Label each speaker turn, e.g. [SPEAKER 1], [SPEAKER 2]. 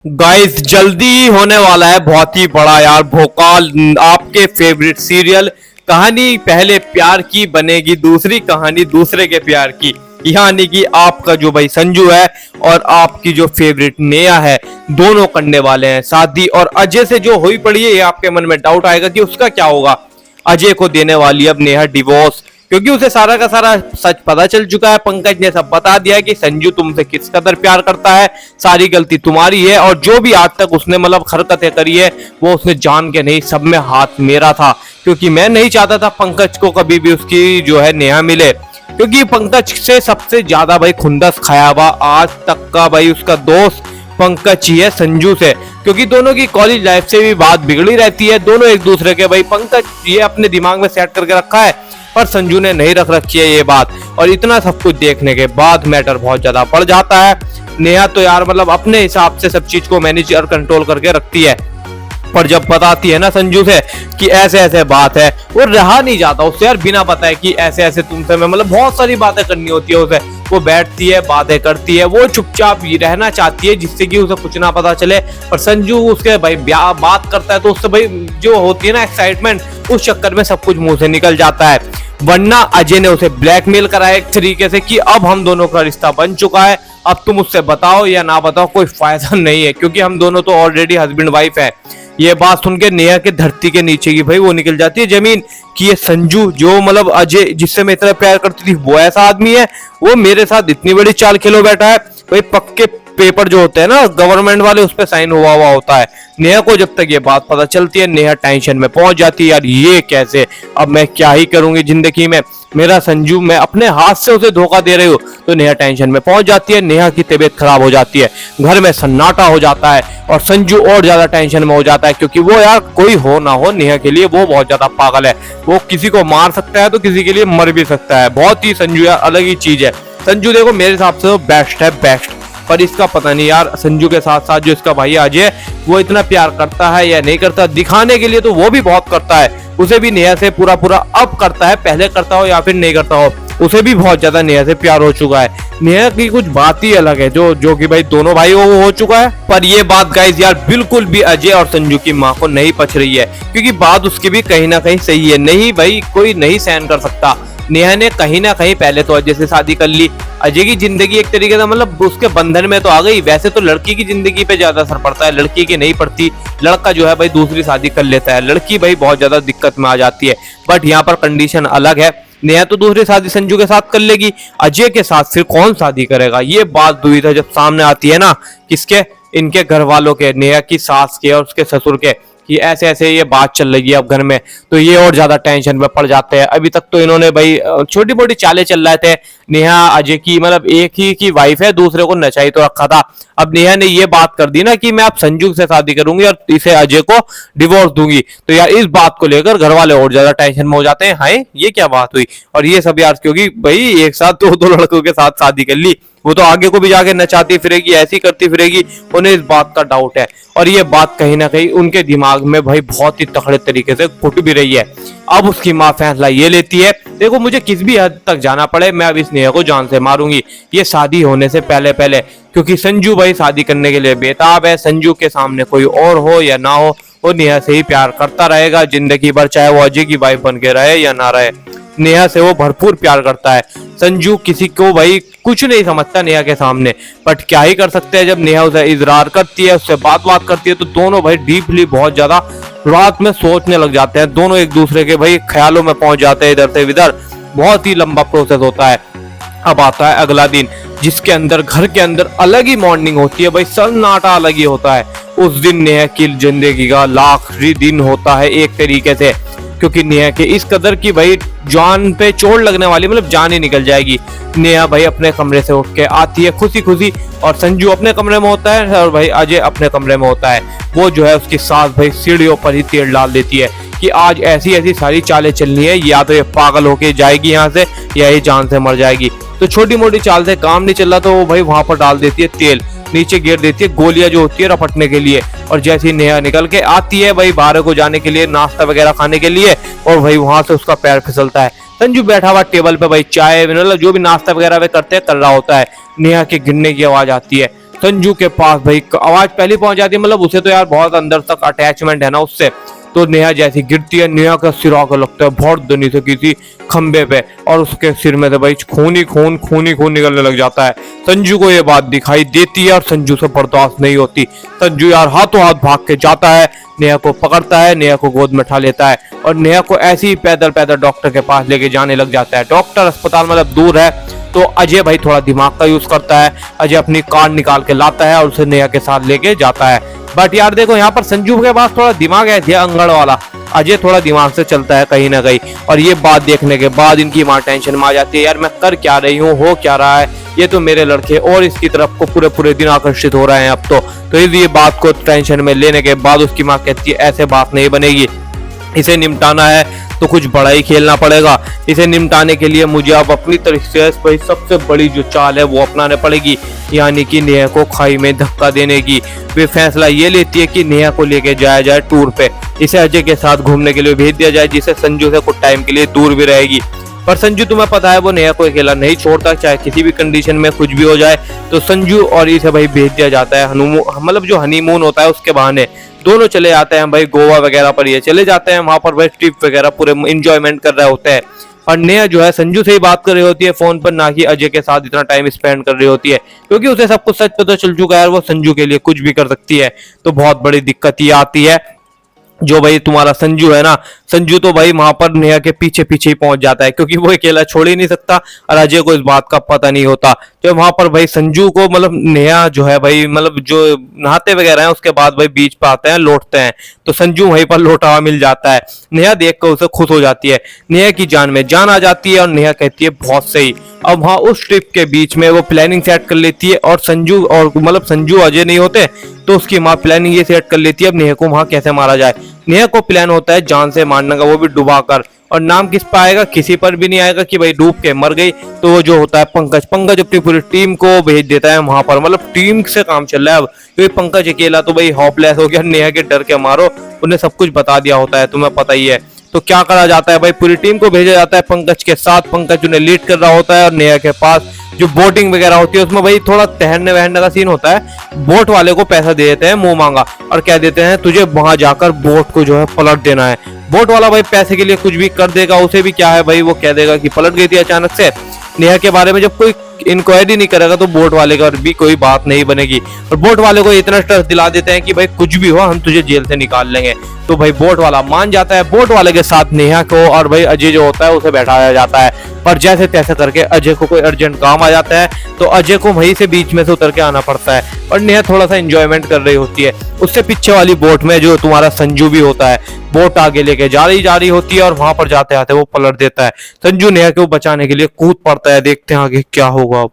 [SPEAKER 1] Guys जल्दी ही होने वाला है बहुत ही बड़ा यार भोकाल। आपके फेवरेट सीरियल कहानी पहले प्यार की बनेगी दूसरी कहानी दूसरे के प्यार की। यानी कि आपका जो भाई संजू है और आपकी जो फेवरेट नेहा है दोनों करने वाले हैं शादी। और अजय से जो हुई पड़ी है ये आपके मन में डाउट आएगा कि उसका क्या होगा। अजय को देने वाली अब नेहा डिवोर्स, क्योंकि उसे सारा का सारा सच पता चल चुका है। पंकज ने सब बता दिया है कि संजू तुमसे किस कदर प्यार करता है, सारी गलती तुम्हारी है और जो भी आज तक उसने मतलब हरकतें करी है वो उसने जान के नहीं, सब में हाथ मेरा था। क्योंकि मैं नहीं चाहता था पंकज को कभी भी उसकी जो है नेहा मिले, क्योंकि पंकज से सबसे ज्यादा भाई खुंदस खाया हुआ आज तक का भाई उसका दोस्त पंकज ही है संजू से। क्योंकि दोनों की कॉलेज लाइफ से भी बात बिगड़ी रहती है, दोनों एक दूसरे के भाई पंकज ये अपने दिमाग में सेट करके रखा है पर संजू ने नहीं रख रखी है ये बात। और इतना सब कुछ देखने के बाद मैटर बहुत ज्यादा बढ़ जाता है। नेहा तो यार मतलब अपने हिसाब से सब चीज को मैनेज और कंट्रोल करके रखती है, पर जब बताती है ना संजू से कि ऐसे ऐसे बात है वो रहा नहीं जाता उससे यार, बिना बताए कि ऐसे ऐसे तुमसे मैं मतलब बहुत सारी बातें करनी होती है उसे। वो बैठती है बातें करती है, वो चुपचाप ही रहना चाहती है जिससे कि उसे कुछ ना पता चले। और संजू उसके भाई बात करता है तो उससे भाई जो होती है ना एक्साइटमेंट, उस चक्कर में सब कुछ मुंह से निकल जाता है। वरना अजय ने उसे ब्लैकमेल कराया एक तरीके से कि अब हम दोनों का रिश्ता बन चुका है, अब तुम उससे बताओ या ना बताओ कोई फायदा नहीं है, क्योंकि हम दोनों तो ऑलरेडी हस्बैंड वाइफ है। ये बात सुन के नेहा के धरती के नीचे की भाई वो निकल जाती है जमीन कि ये संजू जो मतलब अजय जिससे मैं इतना प्यार करती थी वो ऐसा आदमी है, वो मेरे साथ इतनी बड़ी चाल खेलो बैठा है। भाई पक्के पेपर जो होते हैं ना गवर्नमेंट वाले उस पर साइन हुआ हुआ होता है। नेहा को जब तक ये बात पता चलती है नेहा टेंशन में पहुंच जाती है, यार ये कैसे, अब मैं क्या ही करूंगी जिंदगी में, मेरा संजू मैं अपने हाथ से उसे धोखा दे रही हूँ। तो नेहा टेंशन में पहुंच जाती है, नेहा की तबीयत खराब हो जाती है, घर में सन्नाटा हो जाता है और संजू और ज्यादा टेंशन में हो जाता है। क्योंकि वो यार कोई हो ना हो नेहा के लिए वो बहुत ज्यादा पागल है, वो किसी को मार सकता है तो किसी के लिए मर भी सकता है। बहुत ही संजू यार अलग ही चीज है। संजू देखो मेरे हिसाब से तो बेस्ट है बेस्ट, पर इसका पता नहीं यार संजू के साथ साथ जो इसका भाई अजय वो इतना प्यार करता है या नहीं करता। दिखाने के लिए तो वो भी बहुत करता है, उसे भी नेहा से पूरा पूरा अब करता है, पहले करता हो या फिर नहीं करता हो उसे भी बहुत ज्यादा नेहा से प्यार हो चुका है। नेहा की कुछ बात ही अलग है जो कि भाई दोनों भाई हो चुका है। पर ये बात गाइस यार बिल्कुल भी अजय और संजू की माँ को नहीं पच रही है, क्योंकि बात उसकी भी कहीं ना कहीं सही है। नहीं भाई कोई नहीं सहन कर सकता। नेहा ने कहीं ना कहीं पहले तो अजय से शादी कर ली, अजय की जिंदगी एक तरीके से मतलब उसके बंधन में तो आ गई। वैसे तो लड़की की जिंदगी पे ज्यादा असर पड़ता है, लड़की की नहीं पड़ती। लड़का जो है भाई दूसरी शादी कर लेता है, लड़की भाई बहुत ज्यादा दिक्कत में आ जाती है। बट यहाँ पर कंडीशन अलग है, नेहा तो दूसरी शादी संजू के साथ कर लेगी, अजय के साथ फिर कौन शादी करेगा। ये बात दुविधा जब सामने आती है ना किसके, इनके घर वालों के, नेहा की सास के और उसके ससुर के, कि ऐसे ऐसे ये बात चल रही है अब घर में, तो ये और ज्यादा टेंशन में पड़ जाते हैं। अभी तक तो इन्होंने भाई छोटी मोटी चालें चल रहे थे, नेहा अजय की मतलब एक ही की वाइफ है, दूसरे को नचाई तो रखा था। अब नेहा ने ये बात कर दी ना कि मैं अब संजू से शादी करूंगी और इसे अजय को डिवोर्स दूंगी, तो यार इस बात को लेकर घर वाले और ज्यादा टेंशन में हो जाते हैं। हाय ये क्या बात हुई, और ये सब यार क्योंकि भाई एक साथ दो लड़कों के साथ शादी कर ली, वो तो आगे को भी जाके नचाती फिरेगी, ऐसी करती फिरेगी, उन्हें इस बात का डाउट है। और ये बात कहीं ना कहीं उनके दिमाग में भाई बहुत ही तगड़े तरीके से घुट भी रही है। अब उसकी माँ फैसला ये लेती है, देखो मुझे किस भी हद तक जाना पड़े मैं अब इस नेहा को जान से मारूंगी, ये शादी होने से पहले पहले। क्योंकि संजू भाई शादी करने के लिए बेताब है, संजू के सामने कोई और हो या ना हो वो नेहा से ही प्यार करता रहेगा जिंदगी भर, चाहे वो अजय की वाइफ बन के रहे या ना रहे। नेहा से वो भरपूर प्यार करता है। संजू किसी को भाई कुछ नहीं समझता नेहा के सामने, बट क्या ही कर सकते हैं। जब नेहा उसे इजरार करती है, उससे बात करती है, तो दोनों भाई डीपली बहुत ज्यादा रात में सोचने लग जाते हैं, दोनों एक दूसरे के भाई ख्यालों में पहुंच जाते हैं इधर से इधर। बहुत ही लंबा प्रोसेस होता है। अब आता है अगला दिन, जिसके अंदर घर के अंदर अलग ही मॉर्निंग होती है भाई, सन्नाटा अलग ही होता है। उस दिन नेहा की जिंदगी का आखिरी दिन होता है एक तरीके से, क्योंकि नेहा के इस कदर की भाई जान पे चोट लगने वाली, मतलब जान ही निकल जाएगी। नेहा भाई अपने कमरे से उठ के आती है खुशी खुशी, और संजू अपने कमरे में होता है और भाई अजय अपने कमरे में होता है। वो जो है उसकी सास भाई सीढ़ियों पर ही तेल डाल देती है कि आज ऐसी ऐसी सारी चालें चलनी है, या तो ये पागल होके जाएगी यहाँ से या ये जान से मर जाएगी। तो छोटी मोटी चाल से काम नहीं चल रहा तो वो भाई वहां पर डाल देती है तेल, नीचे गिर देती है गोलियां जो होती है रपटने के लिए। और जैसी नेहा निकल के आती है भाई बाहर को जाने के लिए, नाश्ता वगैरह खाने के लिए, और भाई वहां से उसका पैर फिसलता है। संजू बैठा हुआ टेबल पे भाई चाय मतलब जो भी नाश्ता वगैरह वे करते हैं कर रहा होता है, नेहा के गिरने की आवाज आती है। संजू के पास भाई आवाज पहले पहुंच जाती है, मतलब उसे तो यार बहुत अंदर तक अटैचमेंट है ना उससे। तो नेहा जैसी गिरती है, नेहा का सिर आकर लगता है बहुत दनी से किसी खंबे पे, और उसके सिर में से भाई खून निकलने लग जाता है। संजू को ये बात दिखाई देती है और संजू से बर्दाश्त नहीं होती। संजू यार हाथों हाथ भाग के जाता है, नेहा को पकड़ता है, नेहा को गोद में उठा लेता है और नेहा को ऐसे ही पैदल पैदल डॉक्टर के पास लेके जाने लग जाता है। डॉक्टर अस्पताल मतलब दूर है, तो अजय भाई थोड़ा दिमाग का यूज करता है। अजय अपनी कार निकाल के लाता है और उसे नेहा के साथ लेके जाता है। बट यार देखो यहाँ पर संजू के पास थोड़ा दिमाग है अंगड़ वाला, अजय थोड़ा दिमाग से चलता है कहीं ना कहीं। और ये बात देखने के बाद इनकी माँ टेंशन में आ जाती है, यार मैं कर क्या रही हूँ, हो क्या रहा है, ये तो मेरे लड़के और इसकी तरफ को पूरे दिन आकर्षित हो रहे हैं अब तो ये बात को टेंशन में लेने के बाद उसकी माँ कहती है ऐसे बात नहीं बनेगी, इसे निपटाना है तो कुछ बड़ा ही खेलना पड़ेगा। इसे निपटाने के लिए मुझे अब अपनी तरफ से भाई सबसे बड़ी जो चाल है वो अपनाने पड़ेगी, यानी कि नेहा को खाई में धक्का देने की। वे फैसला ये लेती है कि नेहा को लेके जाया जाए टूर पे, इसे अजय के साथ घूमने के लिए भेज दिया जाए, जिससे संजू से कुछ टाइम के लिए दूर भी रहेगी। पर संजू तुम्हें पता है वो नेहा को अकेला नहीं छोड़ता, चाहे किसी भी कंडीशन में कुछ भी हो जाए। तो संजू और इसे भाई भेज दिया जाता है मतलब जो हनीमून होता है उसके बहाने दोनों चले जाते हैं भाई गोवा वगैरह पर, ये चले जाते हैं वहां पर भाई ट्रिप वगैरह पूरे इंजॉयमेंट कर रहे होते हैं। और नेहा जो है संजू से ही बात कर रही होती है फोन पर, ना कि अजय के साथ इतना टाइम स्पेंड कर रही होती है, क्योंकि उसे सब कुछ सच पता चल चुका है, वो संजू के लिए कुछ भी कर सकती है। तो बहुत बड़ी दिक्कत ये आती है, जो भाई तुम्हारा संजू है ना, संजू तो भाई वहां पर नेहा के पीछे ही पहुंच जाता है, क्योंकि वो अकेला छोड़ ही नहीं सकता और अजय को इस बात का पता नहीं होता। तो वहां पर भाई संजू को मतलब नेहा जो है भाई मतलब जो नहाते वगैरह है उसके बाद भाई बीच पे आते हैं, लौटते हैं, तो संजू वहीं पर लौटा हुआ मिल जाता है। नेहा देख कर उसे खुश हो जाती है, नेहा की जान में जान आ जाती है और नेहा कहती है बहुत सही। अब वहां उस ट्रिप के बीच में वो प्लानिंग सेट कर लेती है और संजू और मतलब संजू अजय नहीं होते तो उसकी माँ प्लानिंग ये सेट कर लेती है अब नेहा को वहां कैसे मारा जाए। नेहा को प्लान होता है जान से मारने का, वो भी डुबाकर, और नाम किस पर आएगा, किसी पर भी नहीं आएगा कि भाई डूब के मर गई। तो वो जो होता है पंकज अपनी पूरी टीम को भेज देता है वहां पर, मतलब टीम से काम चल रहा है अब, क्योंकि पंकज अकेला तो भाई होपलेस हो गया, नेहा के डर के मारो, उन्हें सब कुछ बता दिया होता है, तुम्हें पता ही है। तो क्या करा जाता है भाई, पूरी टीम को भेजा जाता है पंकज के साथ, पंकज उन्हें लीड कर रहा होता है और नेहा के पास जो बोटिंग वगैरह होती है उसमें भाई थोड़ा ठहरने वहरने का सीन होता है। बोट वाले को पैसा दे देते हैं मुंह मांगा और कह देते हैं तुझे वहां जाकर बोट को जो है पलट देना है। बोट वाला भाई पैसे के लिए कुछ भी कर देगा, उसे भी क्या है भाई, वो कह देगा कि पलट गई थी अचानक से। नेहा के बारे में जब कोई इंक्वायरी नहीं करेगा तो बोट वाले का भी कोई बात नहीं बनेगी, और बोट वाले को इतना ट्रस्ट दिला देते हैं कि भाई कुछ भी हो हम तुझे जेल से निकाल लेंगे। तो भाई बोट वाला मान जाता है, बोट वाले के साथ नेहा को और भाई अजय जो होता है उसे बैठाया जाता है। पर जैसे तैसे करके अजय को कोई अर्जेंट काम आ जाता है तो अजय को वहीं से बीच में से उतर के आना पड़ता है, और नेहा थोड़ा सा एंजॉयमेंट कर रही होती है। उससे पीछे वाली बोट में जो तुम्हारा संजू भी होता है, बोट आगे लेके जा रही होती है और वहां पर जाते आते वो पलट देता है। संजू नेहा को बचाने के लिए कूद पड़ता है, देखते हैं आगे क्या होगा अब।